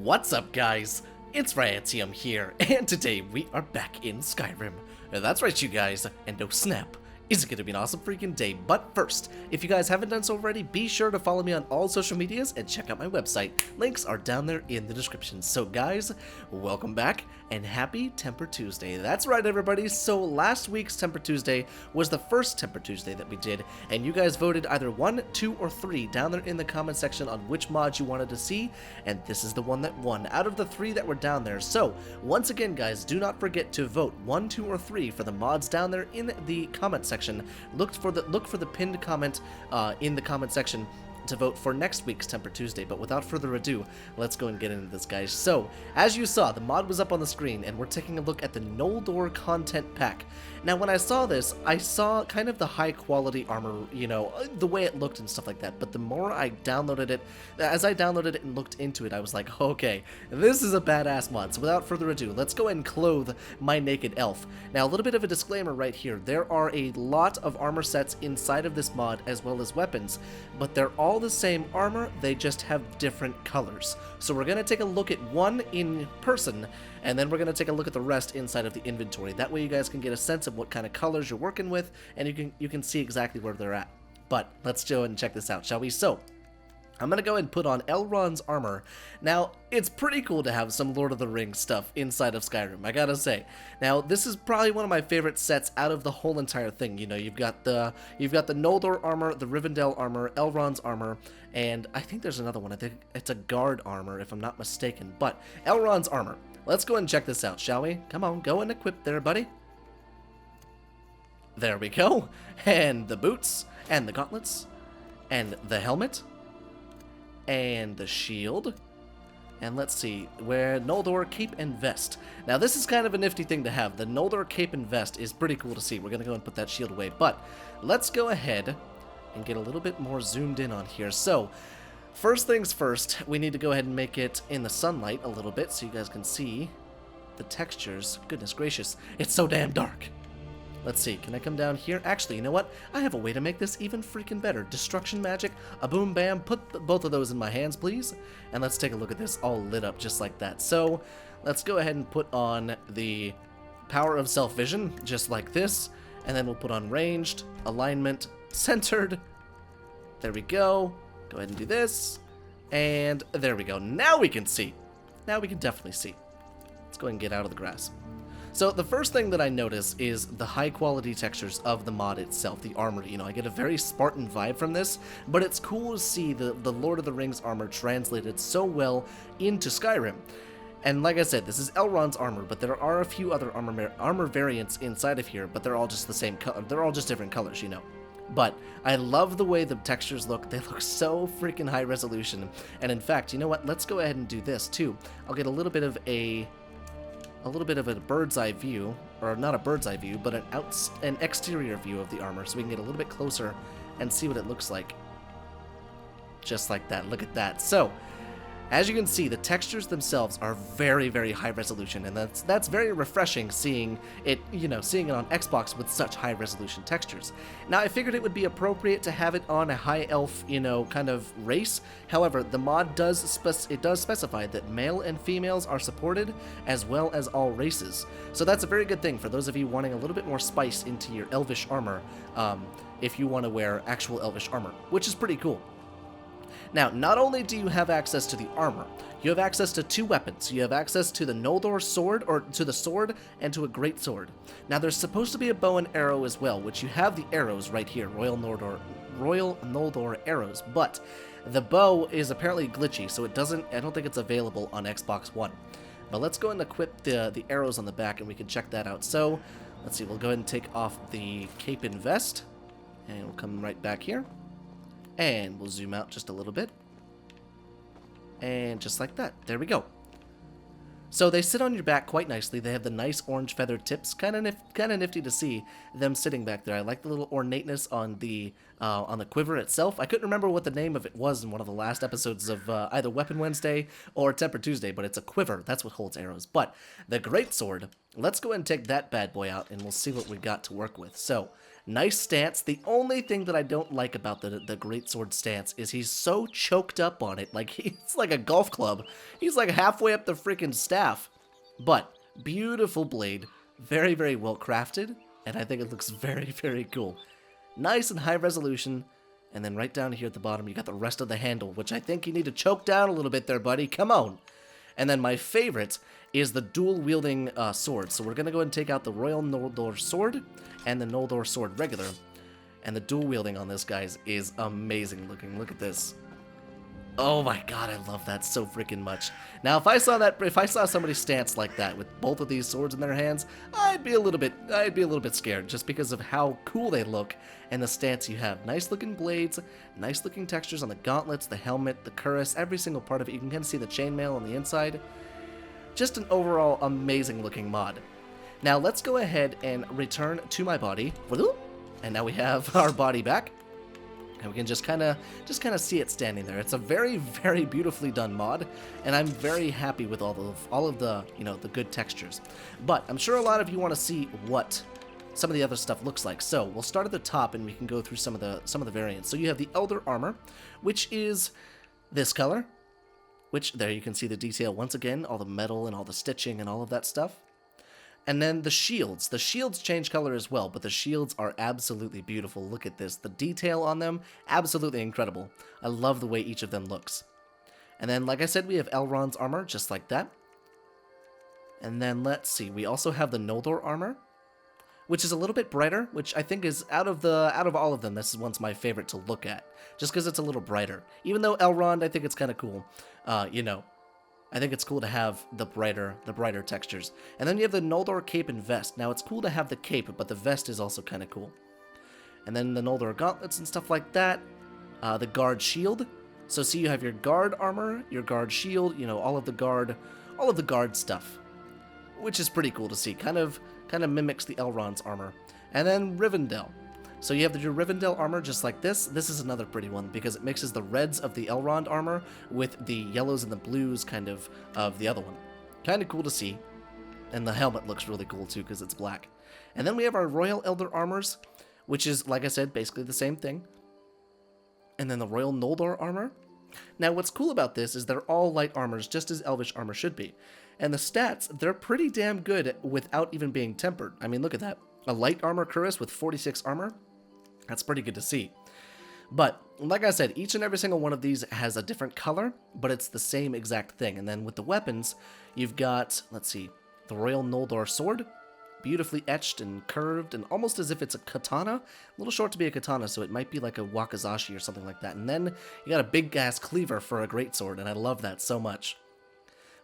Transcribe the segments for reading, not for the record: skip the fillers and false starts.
What's up, guys? It's Ragnarok here, and today we are back in Skyrim. That's right, you guys, and no snap. Is it going to be an awesome freaking day? But first, if you guys haven't done so already, be sure to follow me on all social medias and check out my website. Links are down there in the description. So guys, welcome back and happy Temper Tuesday. That's right, everybody. So last week's Temper Tuesday was the first Temper Tuesday that we did, and you guys voted either 1, 2, or 3 down there in the comment section on which mod you wanted to see, and this is the one that won out of the 3 that were down there. So once again, guys, do not forget to vote 1, 2, or 3 for the mods down there in the comment section. Look for the pinned comment in the comment section to vote for next week's Temper Tuesday. But without further ado, let's go and get into this, guys. So, as you saw, the mod was up on the screen, and we're taking a look at the Noldor content pack. Now, when I saw this, I saw kind of the high-quality armor, you know, the way it looked and stuff like that, but the more I downloaded it, as I downloaded it and looked into it, I was like, okay, this is a badass mod. So without further ado, let's go ahead and clothe my naked elf. Now, a little bit of a disclaimer right here. There are a lot of armor sets inside of this mod, as well as weapons, but they're all the same armor, they just have different colors. So we're going to take a look at one in person, and then we're going to take a look at the rest inside of the inventory. That way you guys can get a sense of what kind of colors you're working with, and you can see exactly where they're at. But let's go ahead and check this out, shall we? So I'm going to go ahead and put on Elrond's armor. Now, it's pretty cool to have some Lord of the Rings stuff inside of Skyrim, I gotta say. Now, this is probably one of my favorite sets out of the whole entire thing. You know, you've got the Noldor armor, the Rivendell armor, Elrond's armor, and I think there's another one. I think it's a guard armor, if I'm not mistaken. But Elrond's armor. Let's go ahead and check this out, shall we? Come on, go and equip there, buddy. There we go. And the boots, and the gauntlets, and the helmet, and the shield, and let's see, where Noldor cape and vest. Now this is kind of a nifty thing to have. The Noldor cape and vest is pretty cool to see. We're gonna go and put that shield away, but let's go ahead and get a little bit more zoomed in on here. So first things first, we need to go ahead and make it in the sunlight a little bit so you guys can see the textures. Goodness gracious, it's so damn dark. Let's see, can I come down here? Actually, you know what? I have a way to make this even freaking better. Destruction magic, a boom bam, put both of those in my hands, please. And let's take a look at this all lit up just like that. So, let's go ahead and put on the power of self-vision, just like this. And then we'll put on ranged, alignment, centered. There we go. Go ahead and do this. And there we go. Now we can see. Now we can definitely see. Let's go ahead and get out of the grass. So the first thing that I notice is the high quality textures of the mod itself, the armor. You know, I get a very Spartan vibe from this, but it's cool to see the Lord of the Rings armor translated so well into Skyrim. And like I said, this is Elrond's armor, but there are a few other armor variants inside of here, but they're all just the same color. They're all just different colors, you know. But I love the way the textures look. They look so freaking high resolution. And in fact, you know what? Let's go ahead and do this too. I'll get a little bit of a bird's eye view, or not a bird's eye view, but an exterior view of the armor, so we can get a little bit closer and see what it looks like. Just like that. Look at that. So, as you can see, the textures themselves are very, very high resolution, and that's very refreshing seeing it, you know, seeing it on Xbox with such high resolution textures. Now, I figured it would be appropriate to have it on a high elf, you know, kind of race. However, the mod does specify that male and females are supported, as well as all races. So that's a very good thing for those of you wanting a little bit more spice into your elvish armor, if you want to wear actual elvish armor, which is pretty cool. Now, not only do you have access to the armor, you have access to 2 weapons. You have access to the Noldor sword, or to the sword, and to a great sword. Now, there's supposed to be a bow and arrow as well, which you have the arrows right here, Royal Noldor arrows, but the bow is apparently glitchy, so I don't think it's available on Xbox One. But let's go and equip the arrows on the back, and we can check that out. So, let's see, we'll go ahead and take off the cape and vest, and we'll come right back here. And we'll zoom out just a little bit. And just like that. There we go. So they sit on your back quite nicely. They have the nice orange feathered tips. Kind of nifty to see them sitting back there. I like the little ornateness on the quiver itself. I couldn't remember what the name of it was in one of the last episodes of either Weapon Wednesday or Temper Tuesday, but it's a quiver. That's what holds arrows. But the great sword, let's go ahead and take that bad boy out, and we'll see what we got to work with. So, Nice stance. The only thing that I don't like about the greatsword stance is he's so choked up on it. Like, he's like a golf club. He's like halfway up the freaking staff. But, beautiful blade. Very, very well crafted. And I think it looks very, very cool. Nice and high resolution. And then right down here at the bottom, you got the rest of the handle, which I think you need to choke down a little bit there, buddy. Come on. And then my favorite is the dual-wielding sword. So we're going to go ahead and take out the Royal Noldor Sword and the Noldor Sword regular. And the dual-wielding on this, guys, is amazing looking. Look at this. Oh my god, I love that so freaking much. Now, if I saw somebody stance like that with both of these swords in their hands, I'd be a little bit scared just because of how cool they look and the stance you have. Nice looking blades, nice looking textures on the gauntlets, the helmet, the cuirass, every single part of it. You can kind of see the chainmail on the inside. Just an overall amazing looking mod. Now, let's go ahead and return to my body. And now we have our body back. And we can just kind of see it standing there. It's a very, very beautifully done mod, and I'm very happy with all of the, you know, the good textures. But I'm sure a lot of you want to see what some of the other stuff looks like. So we'll start at the top, and we can go through some of the variants. So you have the Elder Armor, which is this color, which there you can see the detail once again, all the metal and all the stitching and all of that stuff. And then the shields. The shields change color as well, but the shields are absolutely beautiful. Look at this. The detail on them, absolutely incredible. I love the way each of them looks. And then, like I said, we have Elrond's armor, just like that. And then, let's see, we also have the Noldor armor, which is a little bit brighter, which I think is, out of all of them, this is one's my favorite to look at, just because it's a little brighter. Even though Elrond, I think it's kind of cool, you know. I think it's cool to have the brighter textures. And then you have the Noldor cape and vest. Now, it's cool to have the cape, but the vest is also kind of cool. And then the Noldor gauntlets and stuff like that. The guard shield. So see, you have your guard armor, your guard shield, you know, all of the guard stuff, which is pretty cool to see. Kind of mimics the Elrond's armor. And then Rivendell. So you have your Rivendell armor just like this. This is another pretty one because it mixes the reds of the Elrond armor with the yellows and the blues kind of the other one. Kind of cool to see. And the helmet looks really cool too because it's black. And then we have our Royal Elder armors, which is, like I said, basically the same thing. And then the Royal Noldor armor. Now what's cool about this is they're all light armors just as Elvish armor should be. And the stats, they're pretty damn good without even being tempered. I mean, look at that. A light armor cuirass with 46 armor. That's pretty good to see. But, like I said, each and every single one of these has a different color, but it's the same exact thing. And then with the weapons, you've got, let's see, the Royal Noldor sword, beautifully etched and curved, and almost as if it's a katana. A little short to be a katana, so it might be like a wakizashi or something like that. And then you got a big-ass cleaver for a greatsword, and I love that so much.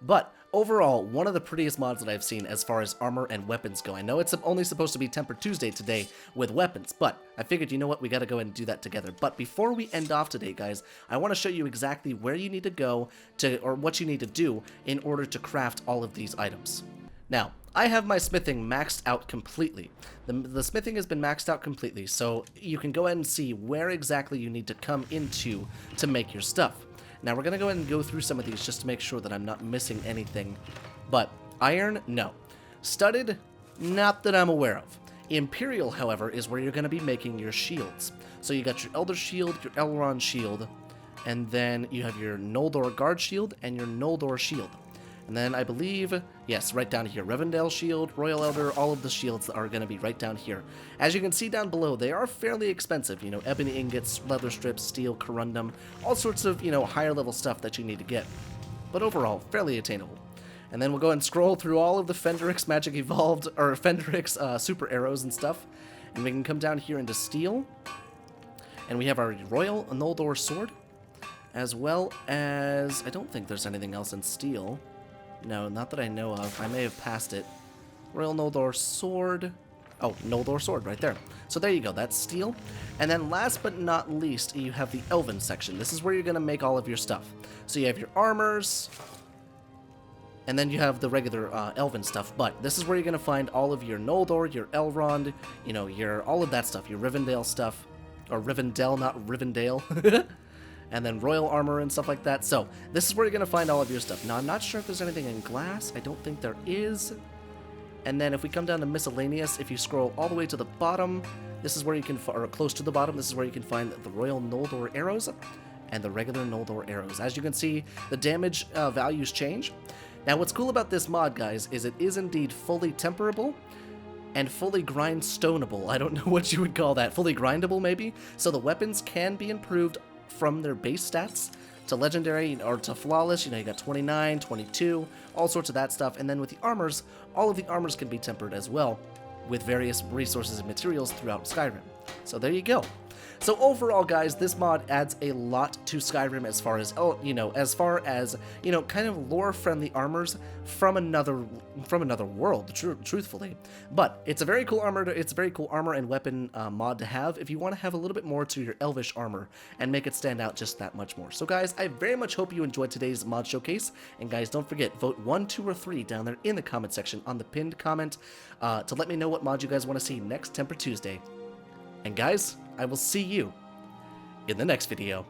But overall, one of the prettiest mods that I've seen as far as armor and weapons go. I know it's only supposed to be Tempered Tuesday today with weapons, but I figured, you know what, we gotta go ahead and do that together. But before we end off today, guys, I want to show you exactly where you need to go or what you need to do in order to craft all of these items. Now, I have my smithing maxed out completely. The smithing has been maxed out completely, so you can go ahead and see where exactly you need to come into to make your stuff. Now, we're going to go ahead and go through some of these just to make sure that I'm not missing anything. But iron, no. Studded, not that I'm aware of. Imperial, however, is where you're going to be making your shields. So you got your Elder Shield, your Elrond Shield, and then you have your Noldor Guard Shield and your Noldor Shield. And then I believe, yes, right down here, Rivendell Shield, Royal Elder, all of the shields are going to be right down here. As you can see down below, they are fairly expensive. You know, ebony ingots, leather strips, steel, corundum, all sorts of, you know, higher level stuff that you need to get. But overall, fairly attainable. And then we'll go and scroll through all of the Fenrix Magic Evolved, or Fenrix Super Arrows and stuff. And we can come down here into steel. And we have our Royal Noldor Sword, as well as, I don't think there's anything else in steel. No, not that I know of. I may have passed it. Royal Noldor Sword. Oh, Noldor Sword right there. So there you go. That's steel. And then last but not least, you have the Elven section. This is where you're going to make all of your stuff. So you have your armors. And then you have the regular Elven stuff. But this is where you're going to find all of your Noldor, your Elrond, you know, all of that stuff. Your Rivendell stuff. Or Rivendell, not Rivendell. And then Royal Armor and stuff like that. So, this is where you're going to find all of your stuff. Now, I'm not sure if there's anything in glass. I don't think there is. And then if we come down to miscellaneous, if you scroll all the way to the bottom, this is where you can, or close to the bottom, this is where you can find the Royal Noldor arrows and the regular Noldor arrows. As you can see, the damage values change. Now, what's cool about this mod, guys, is it is indeed fully temperable and fully grindstoneable. I don't know what you would call that. Fully grindable, maybe? So the weapons can be improved from their base stats to legendary or to flawless. You know, you got 29, 22, all sorts of that stuff. And then with the armors, all of the armors can be tempered as well with various resources and materials throughout Skyrim. So there you go. So overall, guys, this mod adds a lot to Skyrim as far as, kind of lore-friendly armors from another world, truthfully. But it's a very cool armor and weapon mod to have if you want to have a little bit more to your Elvish armor and make it stand out just that much more. So, guys, I very much hope you enjoyed today's mod showcase. And, guys, don't forget, vote 1, 2, or 3 down there in the comment section on the pinned comment to let me know what mod you guys want to see next Temper Tuesday. And, guys, I will see you in the next video.